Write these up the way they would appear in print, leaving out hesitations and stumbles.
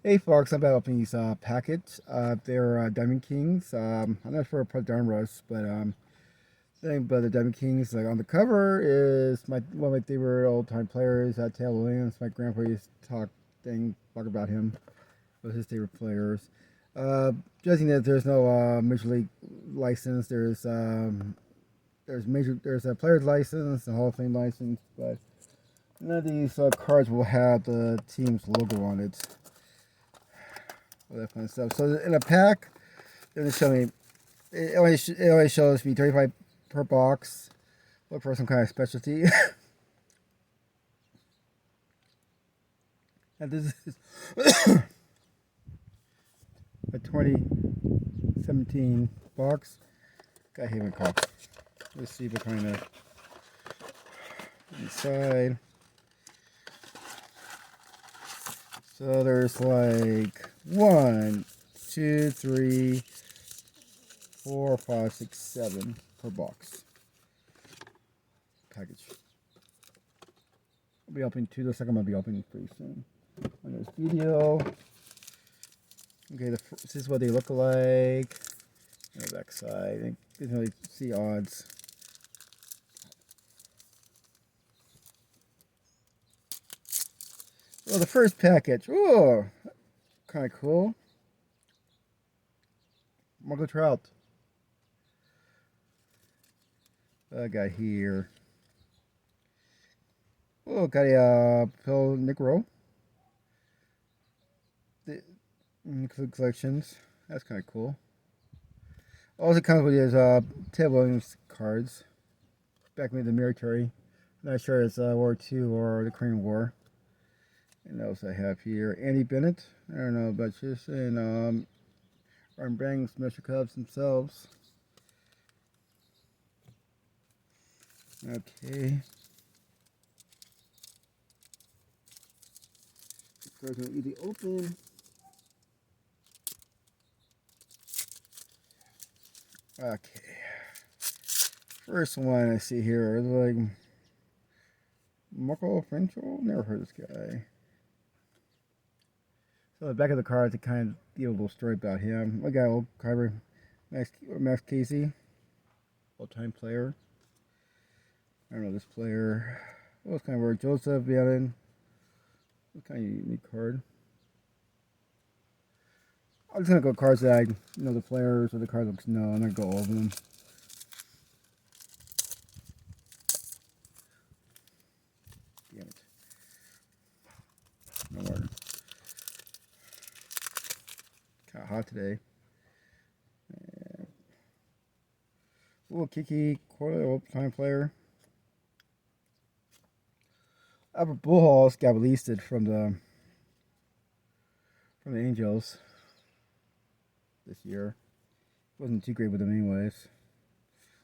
Hey folks, I'm about to open these packets. They're Diamond Kings. I'm not sure about Darn Russ, but thing about the Diamond Kings, like on the cover is one of my favorite old time players, Taylor Williams. My grandpa used to talk about him. Was his favorite players. Judging that there's no major league license, there's a player's license, a Hall of Fame license, but none of these cards will have the team's logo on it. All that fun stuff. So in a pack, they're going to show me. It only shows me 35 per box. Look for some kind of specialty. And this is a 2017 box. Got him a call. Let's see what kind of inside. So there's like 1, 2, 3, 4, 5, 6, 7 per box. Package. I'll be opening 2. The second one will be opening pretty soon. On this video. Okay, this is what they look like. On the back side. You can really see odds. Well, the first package. Oh, kind of cool. Marco Trout. I got here. Oh, got a Phil Negro. The collections. That's kind of cool. Also comes with his Ted Williams cards. Back in the military. Not sure it's World War II or the Korean War. And else I have here Andy Bennett. I don't know about this. And Aaron Banks, Mr. Cubs themselves. Okay. Cards are easy open. Okay. First one I see here is like Marco Frencho. Never heard of this guy. So the back of the card to kind of give a little story about him. I got old Kyber Max Casey, all-time player. I don't know this player. What was kind of weird? Joseph Villain. What kind of unique card? I'm just gonna go cards that I know the players or the card looks. No, I'm gonna go all of them. Damn it. No more. Kind of hot today. Ooh, Kiki Corley, old-time player. Albert Pujols got released from the Angels this year. Wasn't too great with them anyways.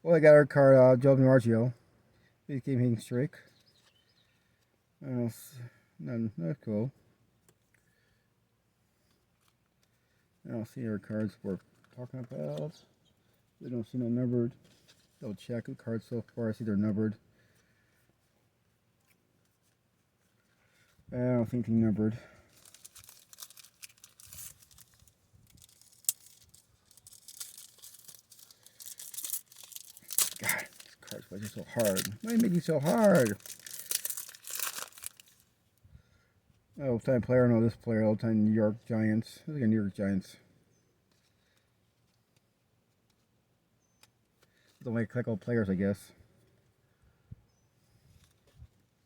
Well, I got our card, Joe DiMaggio. He came hitting streak. None. That's cool. I don't see our cards we're talking about. We don't see no numbered. Double check the cards so far. I see they're numbered. I don't think they're numbered. God, these cards are so hard. Why are you making it so hard? Oh, time player. No, this player. Old time New York Giants. I think a New York Giants. Don't like collect old players, I guess.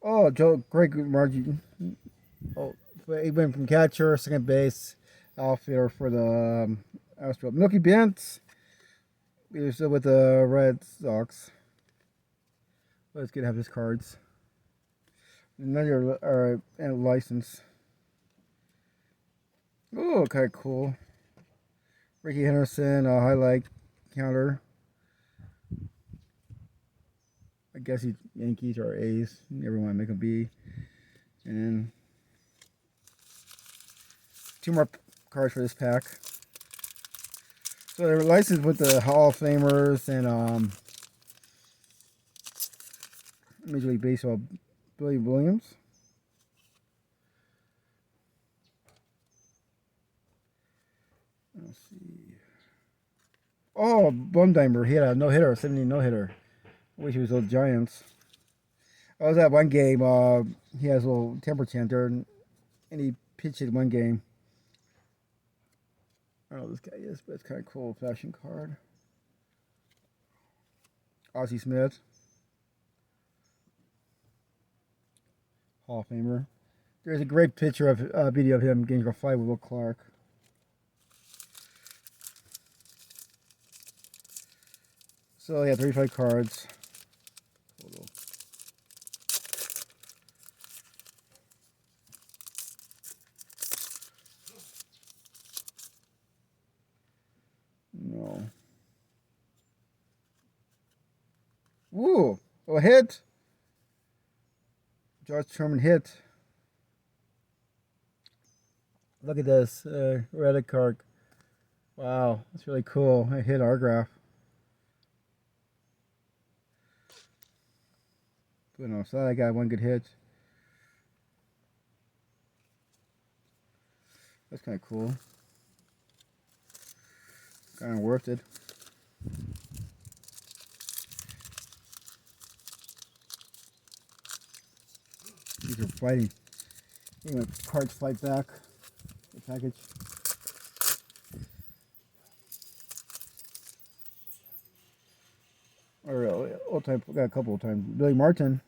Oh, Greg Margie. Oh, he went from catcher, second base, outfielder for the Astros. Milky Bentz. He was still with the Red Sox. But it's good to have his cards. Another license. Oh, kind of cool. Ricky Henderson, highlight counter. I guess he's Yankees or A's. Never want to make him B. And then 2 more cards for this pack. So they're licensed with the Hall of Famers and Major League Baseball, Billy Williams. Let's see. Oh, Bumdimer. He had a no-hitter, 70 no-hitter. I wish he was those Giants. I was at one game. He has a little temper tantrum, and he pitched in one game. I don't know who this guy is, but it's kind of cool. Fashion card. Ozzie Smith. Hall of Famer. There's a great picture of video of him getting a fight with Will Clark. So yeah, 35 cards. No. Woo! Oh, a hit! George Sherman hit. Look at this. Red card. Wow, that's really cool. I hit our graph. No, so I got one good hit. That's kind of cool. Kind of worth it. These are fighting. Anyway, cards fight back. The package. Or old time. Got a couple of times. Billy Martin.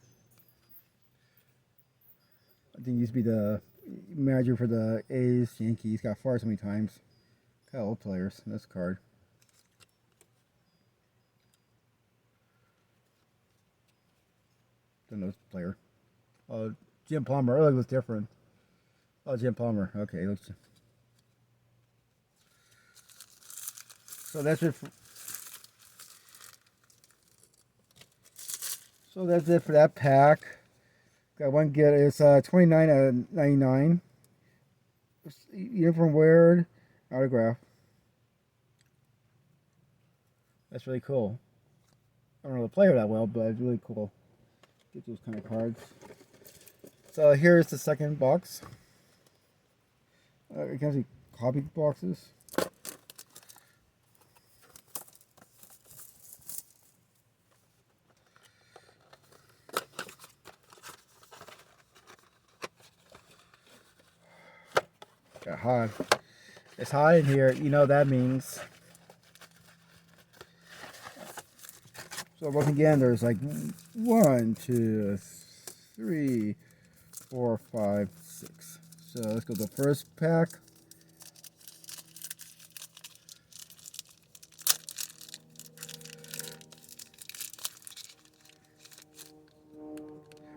I think he used to be the manager for the A's, Yankees. Got fired so many times. Got old players. This card. Don't know this player. Jim Palmer. Oh, it was different. Oh, Jim Palmer. Okay, looks. So that's it. So that's it for that pack. Got one get. It's 29 out of 99. Uniform weared, autograph. That's really cool. I don't know the player that well, but it's really cool. Get those kind of cards. So here's the second box. You can see copy boxes. Got hot. It's hot in here. You know what that means. So once again, there's like 1, 2, 3, 4, 5, 6. So let's go to the first pack.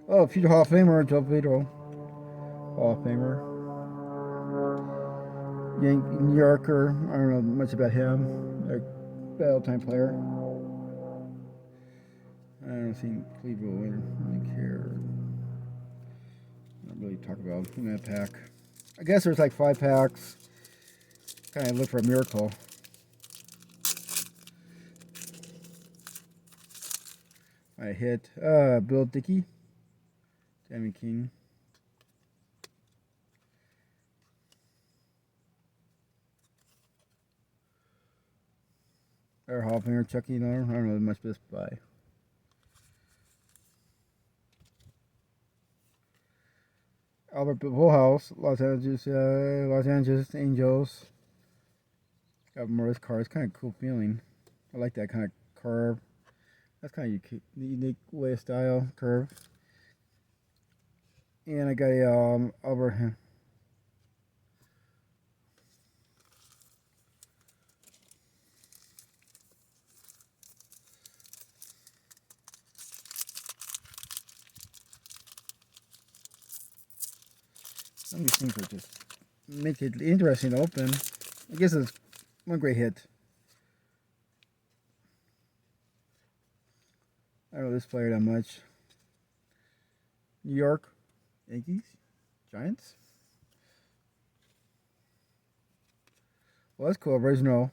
Oh, future Hall of Famer, Joe Vito. Hall of Famer. New Yorker. I don't know much about him. A all-time player. I don't think Cleveland would really care. Not really talk about in that pack. I guess there's like 5 packs. Kind of look for a miracle. I hit Bill Dickey, Tammy King. Or Hoffinger, Chucky, no, I don't know much this by. Albert Pujols, Los Angeles Angels. Got more of this card. It's kind of cool feeling. I like that kind of curve. That's kind of unique way of style curve. And I got a Albert. Some of these things are just make it interesting to open. I guess it's one great hit. I don't know this player that much. New York Yankees, Giants. Well, that's cool. Original.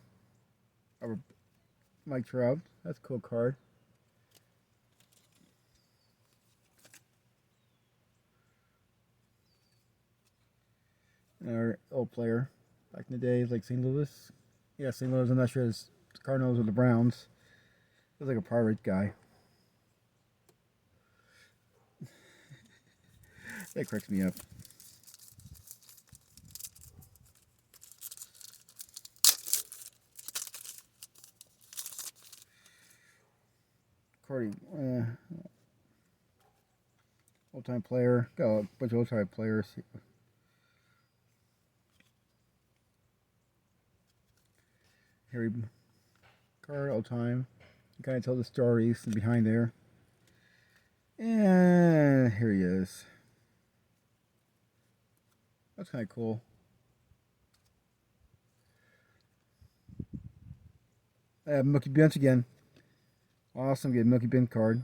Mike Trout. That's a cool card. Our old player back in the days, like St. Louis. Yeah, St. Louis. I'm not sure it's the Cardinals or the Browns. Feels like a pirate guy. That cracks me up. Cardi, old-time player. Got a bunch of old-time players. Harry card, old-time. You kind of tell the stories behind there. And here he is. That's kind of cool. I have Mookie Bench again. Awesome, get Mookie Bench card.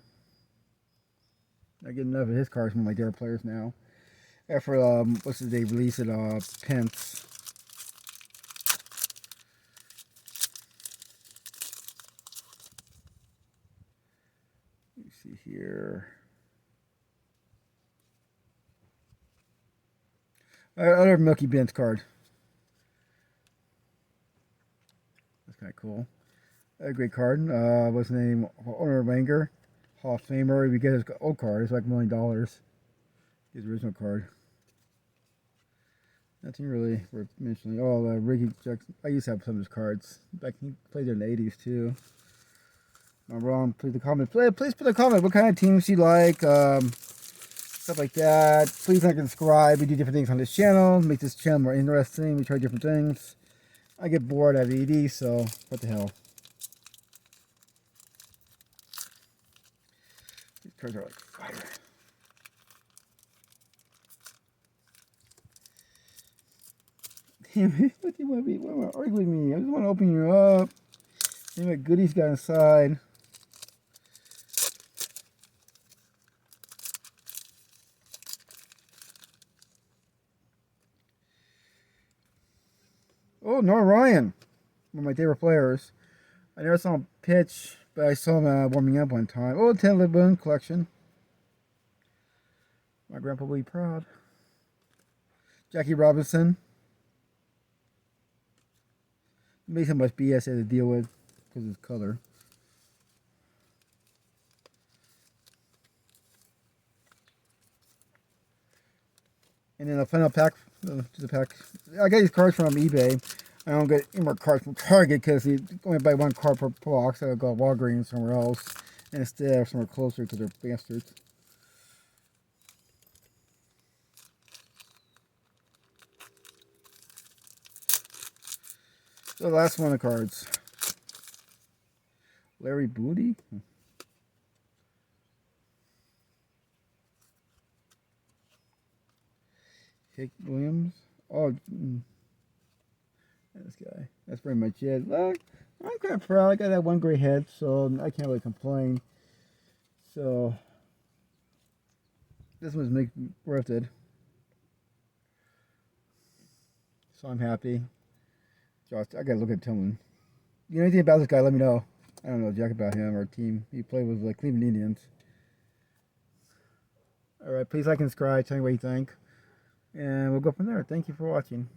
I get enough of his cards from my Dare players now. After what's his name release it Pence. Let me see here. Another Mookie Bench card. That's kind of cool. A great card. What's his name? Owner Wanger, Hall of Famer. If you get his old card, it's like $1 million. His original card. Nothing really worth mentioning. Oh, Ricky Jackson. I used to have some of his cards. Back he played there in the 80s too. I'm wrong. Please the comment. Please put a comment. What kind of teams you like? Stuff like that. Please like and subscribe. We do different things on this channel. Make this channel more interesting. We try different things. I get bored at ED, so what the hell. These cards are like fire. Damn it, what do you want to be? What do you want to argue with me? I just want to open you up. See what goodies got inside. Oh, Noah Ryan. One of my favorite players. I never saw him pitch, but I saw him warming up one time. Oh, 10 Boone collection. My grandpa will be proud. Jackie Robinson. Maybe so much BS I had to deal with because of his color. And then the final pack, I got these cards from eBay. I don't get any more cards from Target because you only buy one card per box. I go to Walgreens somewhere else. And instead, somewhere closer because they're bastards. So the last one of the cards. Larry Booty? Hick Williams? Oh, this guy. That's pretty much it. Look, I'm kind of proud. I got that one great head, so I can't really complain. So, this was worth it. So I'm happy. Josh, I gotta look at Tillman. You know anything about this guy, let me know. I don't know jack about him or team. He played with the Cleveland Indians. Alright, please like and subscribe. Tell me what you think. And we'll go from there. Thank you for watching.